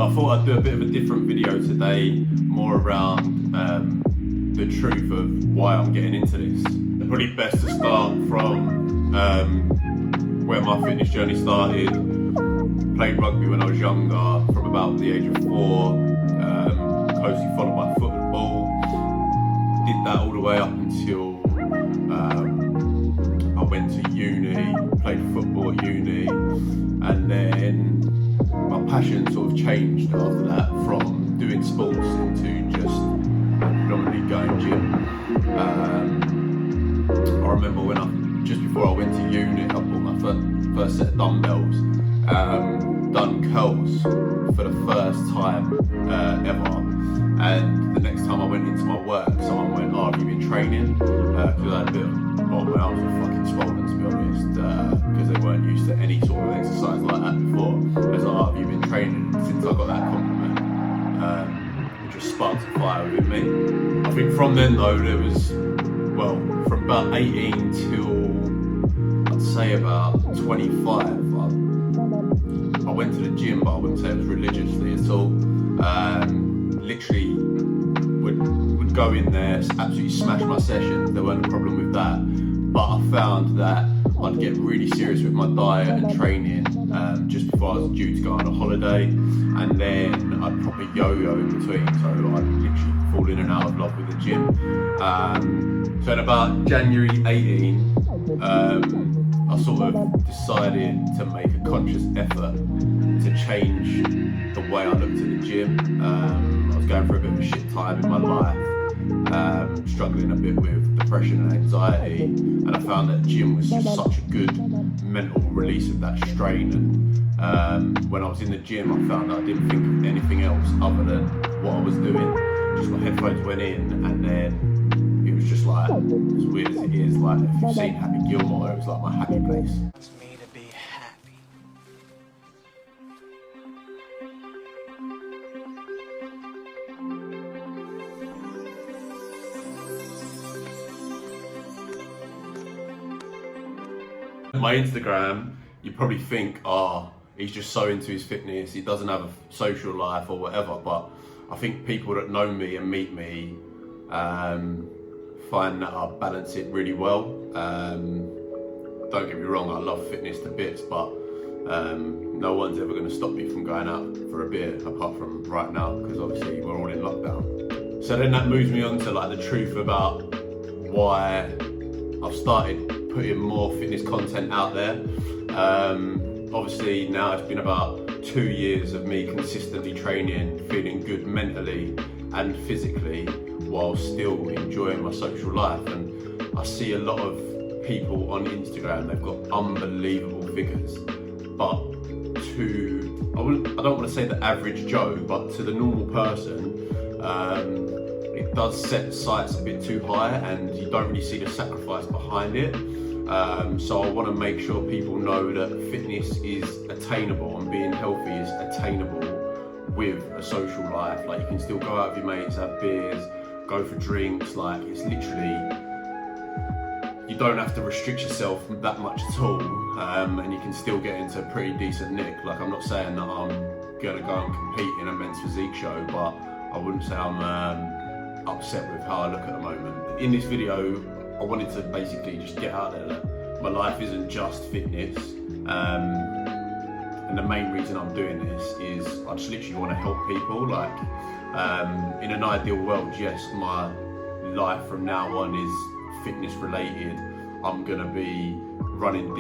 I thought I'd do a bit of a different video today, more around the truth of why I'm getting into this. It's probably best to start from where my fitness journey started. Played rugby when I was younger, from about the age of 4, closely followed by football. Did that all the way up until I went to uni, played football at uni, and then my passion sort of changed after that from doing sports into just predominantly going gym. I remember when just before I went to uni, I bought my first set of dumbbells, done curls for the first time ever, and the next time I went into my work, someone went, "Oh, have you been training?" Because I had a bit of, well, my arms were fucking swollen, to be honest, because they weren't used to any sort of exercise like that before. I was like, "Oh, have you been training?" Since I got that compliment, it just sparked a fire within me. I think from then though, there was, well, from about 18 till I'd say about 25, I went to the gym, but I wouldn't say it was religiously at all. Literally would go in there, absolutely smash my sessions. There weren't a problem with that, but I found that I'd get really serious with my diet and training just before I was due to go on a holiday, and then I'd probably yo-yo in between, so I'd literally fall in and out of love with the gym. So in about January 18, I sort of decided to make a conscious effort to change the way I looked at the gym. I was going through a bit of a shit time in my life, struggling a bit with depression and anxiety, and I found that gym was just such a good mental release of that strain. And when I was in the gym, I found that I didn't think of anything else other than what I was doing. Just my headphones went in, and then it was just like, as weird as it is, like if you've seen Happy Gilmore, it was like my happy place. Me to be happy. My Instagram, you probably think, oh, he's just so into his fitness, he doesn't have a social life or whatever, but I think people that know me and meet me find that I balance it really well. Don't get me wrong, I love fitness to bits, but no one's ever going to stop me from going out for a beer, apart from right now, because obviously we're all in lockdown. So then that moves me on to like the truth about why I've started putting more fitness content out there. Obviously now it's been about 2 years of me consistently training, feeling good mentally and physically, while still enjoying my social life. And I see a lot of people on Instagram, they've got unbelievable figures, but I don't want to say the average Joe, but to the normal person, it does set the sights a bit too high, and you don't really see the sacrifice behind it. So I want to make sure people know that fitness is attainable and being healthy is attainable with a social life. Like, you can still go out with your mates, have beers, go for drinks. Like, it's literally, you don't have to restrict yourself that much at all, and you can still get into a pretty decent nick. Like, I'm not saying that I'm gonna go and compete in a men's physique show, but I wouldn't say I'm upset with how I look at the moment. In this video, I wanted to basically just get out there that my life isn't just fitness, and the main reason I'm doing this is I just literally want to help people. Like, in an ideal world, yes, my life from now on is fitness related. I'm gonna be running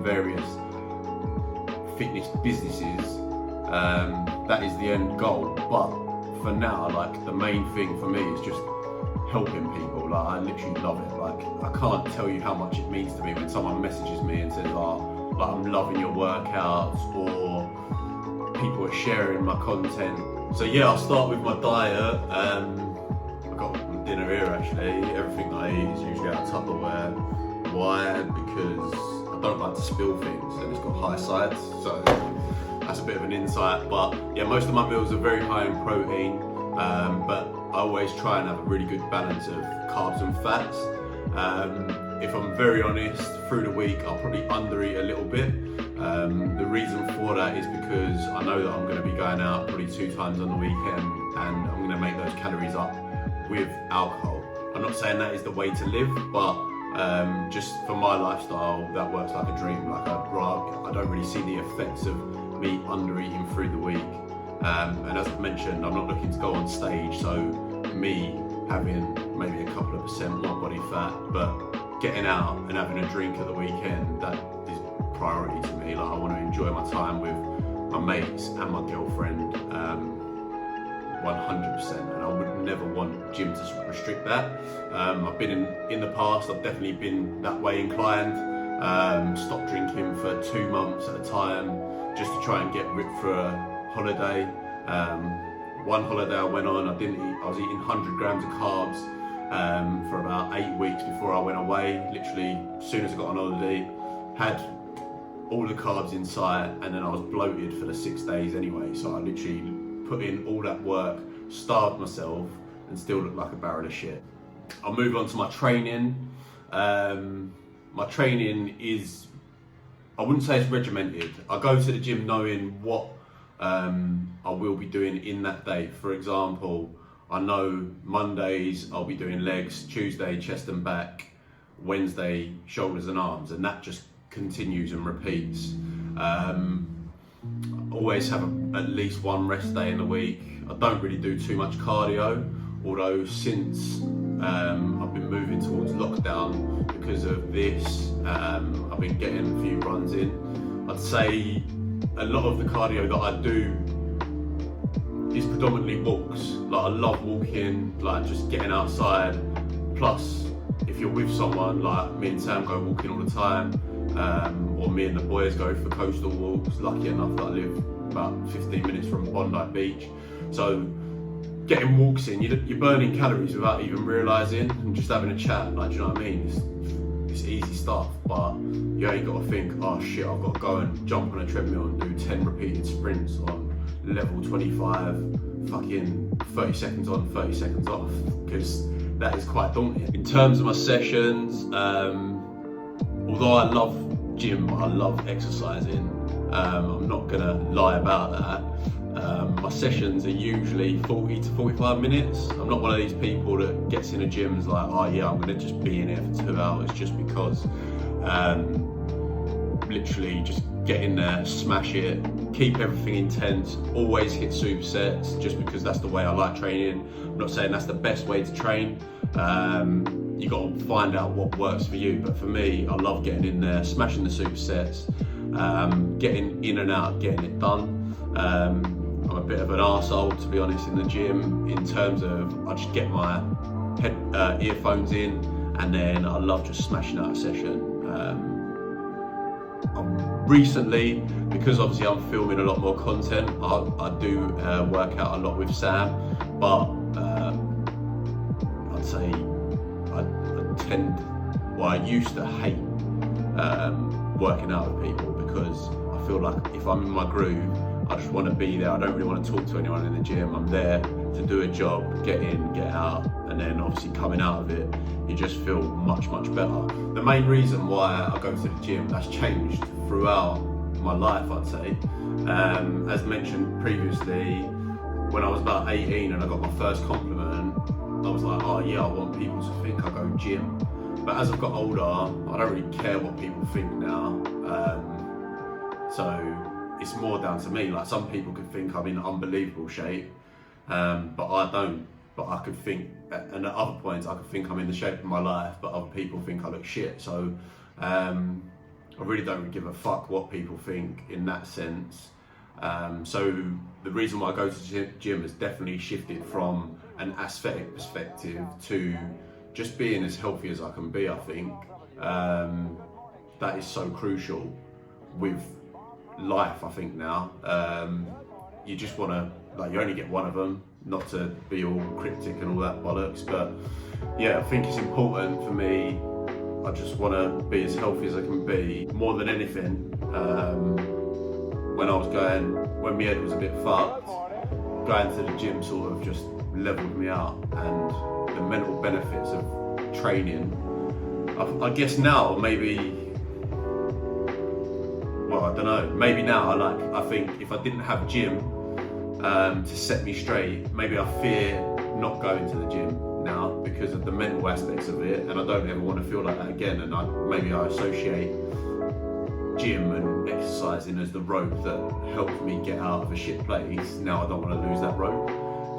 various fitness businesses. That is the end goal. But for now, like, the main thing for me is just helping people. Like, I literally love it. Like, I can't tell you how much it means to me when someone messages me and says, "Oh, like, I'm loving your workouts," or people are sharing my content. So yeah, I'll start with my diet. I've got dinner here actually. Everything I eat is usually out of Tupperware. Why? Because I don't like to spill things, and it's got high sides, so that's a bit of an insight. But yeah, most of my meals are very high in protein, but I always try and have a really good balance of carbs and fats. If I'm very honest, through the week I'll probably undereat a little bit, The reason for that is because I know that I'm going to be going out probably 2 times on the weekend, and I'm going to make those calories up with alcohol. I'm not saying that is the way to live, but just for my lifestyle, that works like a dream. Like I don't really see the effects of me under eating through the week. And as I've mentioned, I'm not looking to go on stage, so me having maybe a couple of % more body fat, but getting out and having a drink at the weekend, that is priority to me. Like, I want to enjoy my time with my mates and my girlfriend 100%, and I would never want gym to restrict that. I've been in the past, I've definitely been that way inclined. Stopped drinking for 2 months at a time just to try and get ripped for a holiday. One holiday I went on, I was eating 100 grams of carbs for about 8 weeks before I went away. Literally, as soon as I got on holiday, had all the carbs in sight, and then I was bloated for the 6 days anyway. So I literally put in all that work, starved myself, and still looked like a barrel of shit. I'll move on to my training. My training is, I wouldn't say it's regimented. I go to the gym knowing what I will be doing in that day. For example, I know Mondays I'll be doing legs, Tuesday chest and back, Wednesday shoulders and arms, and that just continues and repeats. Always have at least 1 rest day in the week. I don't really do too much cardio, although since I've been moving towards lockdown because of this, I've been getting a few runs in. I'd say a lot of the cardio that I do is predominantly walks. Like, I love walking, like just getting outside. Plus, if you're with someone, like me and Sam go walking all the time, or me and the boys go for coastal walks. Lucky enough that I live about 15 minutes from Bondi Beach. So getting walks in, you're burning calories without even realising, and just having a chat, like, do you know what I mean? It's easy stuff, but you ain't got to think, oh shit, I've got to go and jump on a treadmill and do 10 repeated sprints on level 25, fucking 30 seconds on, 30 seconds off, because that is quite daunting. In terms of my sessions, although I love gym, I love exercising, I'm not gonna lie about that. My sessions are usually 40 to 45 minutes. I'm not one of these people that gets in a gym and is like, oh yeah, I'm gonna just be in here for 2 hours just because. Literally just get in there, smash it, keep everything intense, always hit supersets just because that's the way I like training. I'm not saying that's the best way to train. You got to find out what works for you, but for me, I love getting in there, smashing the supersets, getting in and out, getting it done. I'm a bit of an arsehole, to be honest, in the gym, in terms of I just get my earphones in, and then I love just smashing out a session. Recently, because obviously I'm filming a lot more content, I do work out a lot with Sam, but I'd say I used to hate working out with people, because I feel like if I'm in my groove, I just want to be there. I don't really want to talk to anyone in the gym. I'm there to do a job, get in, get out, and then obviously coming out of it, you just feel much, much better. The main reason why I go to the gym, that's changed throughout my life, I'd say. As mentioned previously, when I was about 18 and I got my first compliment, I was like, oh yeah, I want people to think I go gym. But as I've got older, I don't really care what people think now. So it's more down to me. Like, some people could think I'm in unbelievable shape, but I don't. But I could think, and at other points I could think I'm in the shape of my life, but other people think I look shit. So I really don't give a fuck what people think in that sense. So the reason why I go to the gym has definitely shifted from an aesthetic perspective to just being as healthy as I can be. I think that is so crucial with life, I think now. You just want to, like, you only get one of them, not to be all cryptic and all that bollocks, but yeah, I think it's important for me. I just want to be as healthy as I can be. More than anything, when my head was a bit fucked, going to the gym sort of just leveled me out, and the mental benefits of training, I guess now maybe, well, I don't know, maybe now, I think if I didn't have gym to set me straight, maybe I fear not going to the gym now because of the mental aspects of it, and I don't ever want to feel like that again, and maybe I associate gym and exercising as the rope that helped me get out of a shit place. Now I don't want to lose that rope.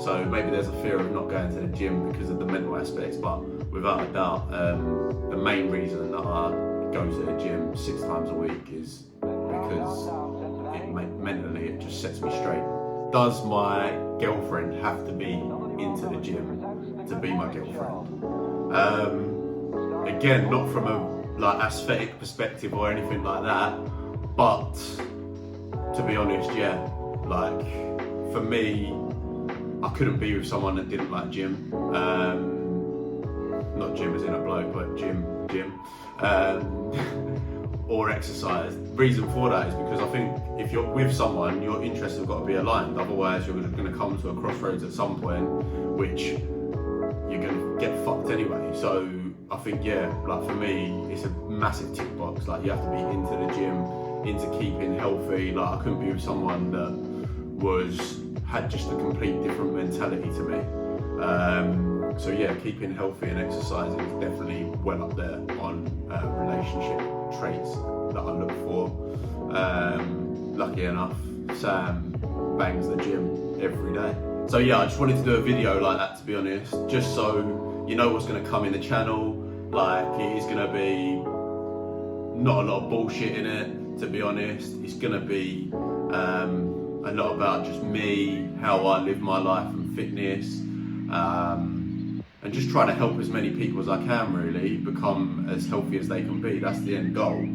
So maybe there's a fear of not going to the gym because of the mental aspects, but without a doubt, the main reason that I go to the gym 6 times a week is because mentally it just sets me straight. Does my girlfriend have to be into the gym to be my girlfriend? Again, not from a aesthetic perspective or anything like that, but to be honest, yeah, for me, I couldn't be with someone that didn't like gym. Not gym as in a bloke, but gym. Or exercise. The reason for that is because I think if you're with someone, your interests have got to be aligned. Otherwise, you're going to come to a crossroads at some point, which you're going to get fucked anyway. So I think, yeah, for me, it's a massive tick box. You have to be into the gym, into keeping healthy. I couldn't be with someone that had just a complete different mentality to me. So yeah, keeping healthy and exercising is definitely well up there on relationship traits that I look for. Lucky enough, Sam bangs the gym every day. So yeah, I just wanted to do a video like that, to be honest, just so you know what's going to come in the channel. It is going to be not a lot of bullshit in it, to be honest. It's going to be a lot about just me, how I live my life and fitness, and just trying to help as many people as I can really become as healthy as they can be. That's the end goal.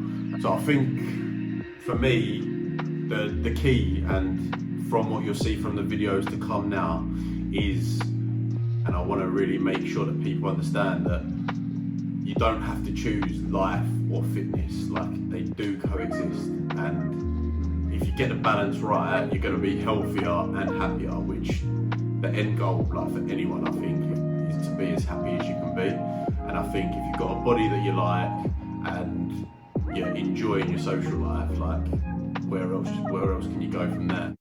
So I think for me, the key, and from what you'll see from the videos to come now, is, and I want to really make sure that people understand that you don't have to choose life or fitness. They do coexist, and if you get the balance right, you're going to be healthier and happier, which the end goal, for anyone, I think, is to be as happy as you can be. And I think if you've got a body that you like and you're enjoying your social life, where else can you go from there?